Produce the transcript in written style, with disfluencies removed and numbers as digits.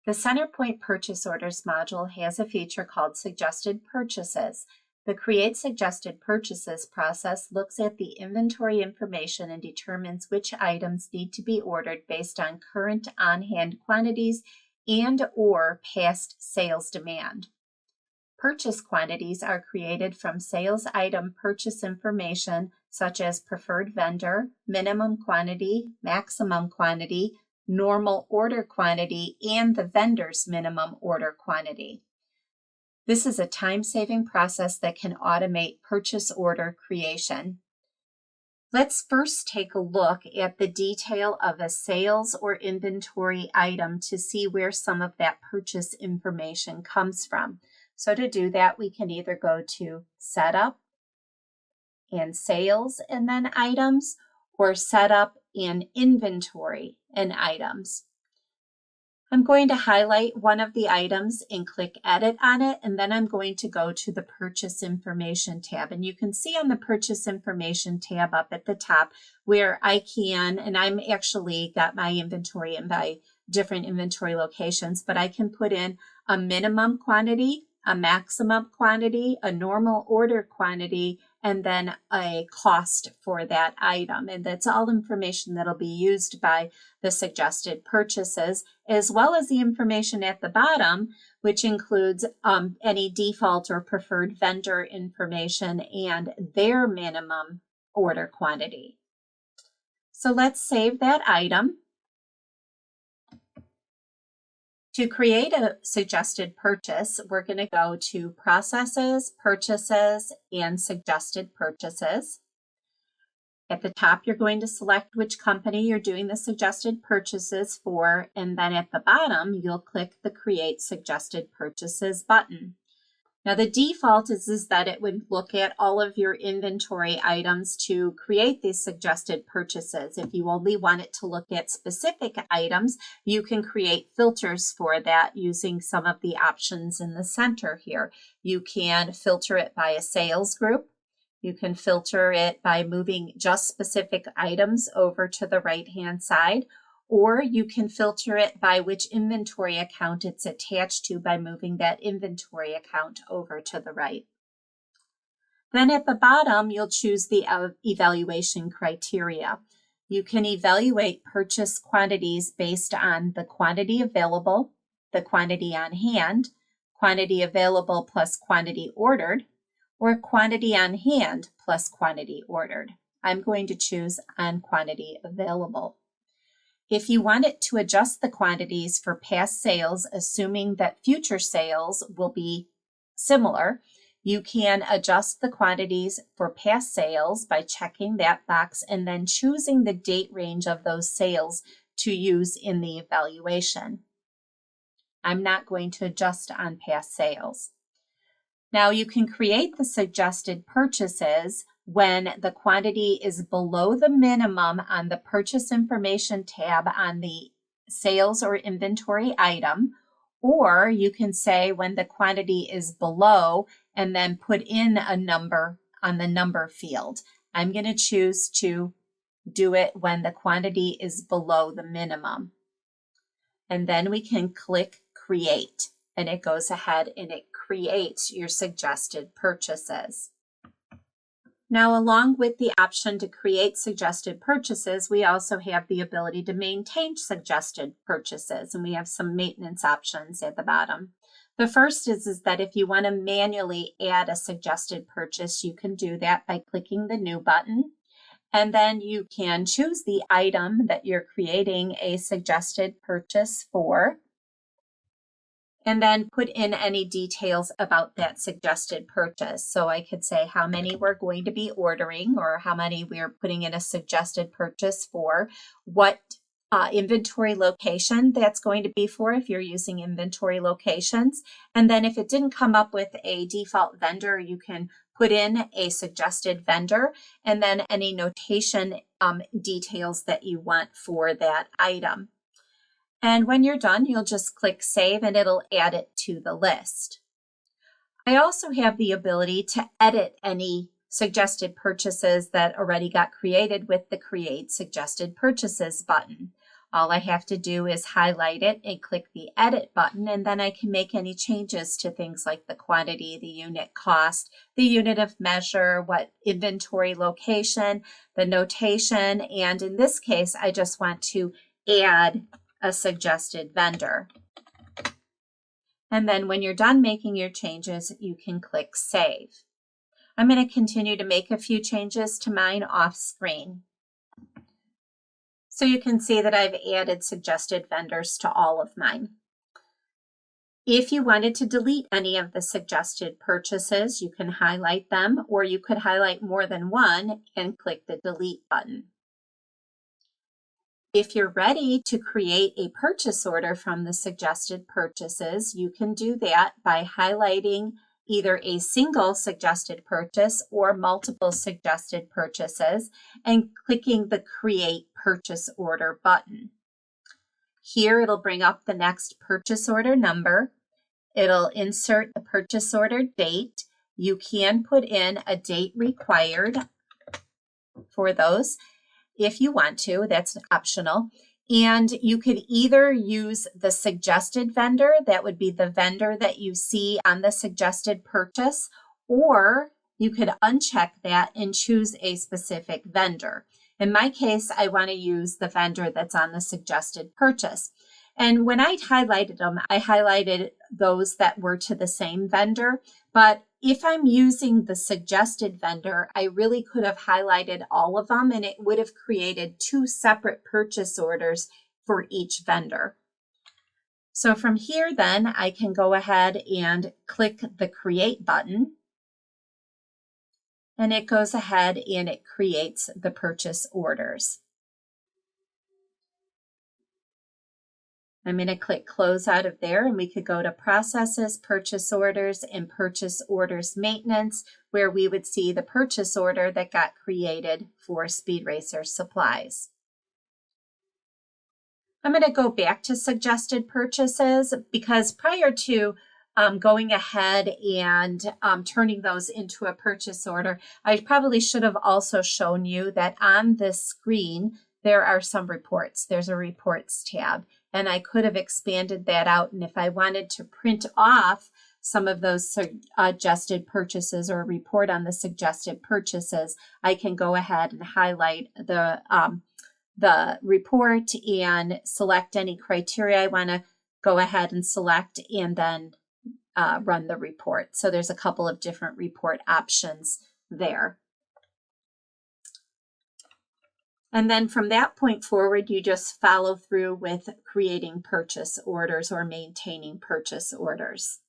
The Centerpoint Purchase Orders module has a feature called Suggested Purchases. The Create Suggested Purchases process looks at the inventory information and determines which items need to be ordered based on current on-hand quantities and/or past sales demand. Purchase quantities are created from sales item purchase information such as preferred vendor, minimum quantity, maximum quantity, normal order quantity, and the vendor's minimum order quantity. This is a time-saving process that can automate purchase order creation. Let's first take a look at the detail of a sales or inventory item to see where some of that purchase information comes from. So to do that, we can either go to Setup and Sales and then Items, or Setup and Inventory and Items. I'm going to highlight one of the items and click Edit on it, and then I'm going to go to the Purchase Information tab. And you can see on the Purchase Information tab up at the top where I can, and I'm actually got my inventory in by different inventory locations, but I can put in a minimum quantity, a maximum quantity, a normal order quantity, and then a cost for that item. And that's all information that'll be used by the suggested purchases, as well as the information at the bottom, which includes any default or preferred vendor information and their minimum order quantity. So let's save that item. To create a suggested purchase, we're going to go to Processes, Purchases, and Suggested Purchases. At the top, you're going to select which company you're doing the suggested purchases for, and then at the bottom, you'll click the Create Suggested Purchases button. Now, the default is that it would look at all of your inventory items to create these suggested purchases. If you only want it to look at specific items, you can create filters for that using some of the options in the center here. You can filter it by a sales group. You can filter it by moving just specific items over to the right-hand side, or you can filter it by which inventory account it's attached to by moving that inventory account over to the right. Then at the bottom, you'll choose the evaluation criteria. You can evaluate purchase quantities based on the quantity available, the quantity on hand, quantity available plus quantity ordered, or quantity on hand plus quantity ordered. I'm going to choose on quantity available. If you want it to adjust the quantities for past sales, assuming that future sales will be similar, you can adjust the quantities for past sales by checking that box and then choosing the date range of those sales to use in the evaluation. I'm not going to adjust on past sales. Now you can create the suggested purchases when the quantity is below the minimum on the Purchase Information tab on the Sales or Inventory item, or you can say when the quantity is below and then put in a number on the number field. I'm going to choose to do it when the quantity is below the minimum. And then we can click Create, and it goes ahead and it creates your suggested purchases. Now, along with the option to create suggested purchases, we also have the ability to maintain suggested purchases, and we have some maintenance options at the bottom. The first is that if you want to manually add a suggested purchase, you can do that by clicking the New button, and then you can choose the item that you're creating a suggested purchase for, and then put in any details about that suggested purchase. So I could say how many we're going to be ordering or how many we're putting in a suggested purchase for, what inventory location that's going to be for if you're using inventory locations. And then if it didn't come up with a default vendor, you can put in a suggested vendor and then any notation details that you want for that item. And when you're done, you'll just click Save and it'll add it to the list. I also have the ability to edit any suggested purchases that already got created with the Create Suggested Purchases button. All I have to do is highlight it and click the edit button, and then I can make any changes to things like the quantity, the unit cost, the unit of measure, what inventory location, the notation, and in this case, I just want to add a suggested vendor. And then when you're done making your changes, you can click Save. I'm going to continue to make a few changes to mine off screen. So you can see that I've added suggested vendors to all of mine. If you wanted to delete any of the suggested purchases, you can highlight them, or you could highlight more than one and click the delete button. If you're ready to create a purchase order from the suggested purchases, you can do that by highlighting either a single suggested purchase or multiple suggested purchases and clicking the Create Purchase Order button. Here it'll bring up the next purchase order number. It'll insert the purchase order date. You can put in a date required for those if you want to, that's optional. And you could either use the suggested vendor, that would be the vendor that you see on the suggested purchase, or you could uncheck that and choose a specific vendor. In my case, I want to use the vendor that's on the suggested purchase. And when I highlighted them, I highlighted those that were to the same vendor. But if I'm using the suggested vendor, I really could have highlighted all of them and it would have created two separate purchase orders for each vendor. So from here then, I can go ahead and click the Create button. And it goes ahead and it creates the purchase orders. I'm going to click Close out of there, and we could go to Processes, Purchase Orders, and Purchase Orders Maintenance, where we would see the purchase order that got created for Speed Racer supplies. I'm going to go back to Suggested Purchases because prior to going ahead and turning those into a purchase order, I probably should have also shown you that on this screen, there are some reports. There's a Reports tab. And I could have expanded that out. And if I wanted to print off some of those suggested purchases or report on the suggested purchases, I can go ahead and highlight the report and select any criteria I want to go ahead and select and then run the report. So there's a couple of different report options there. And then from that point forward, you just follow through with creating purchase orders or maintaining purchase orders.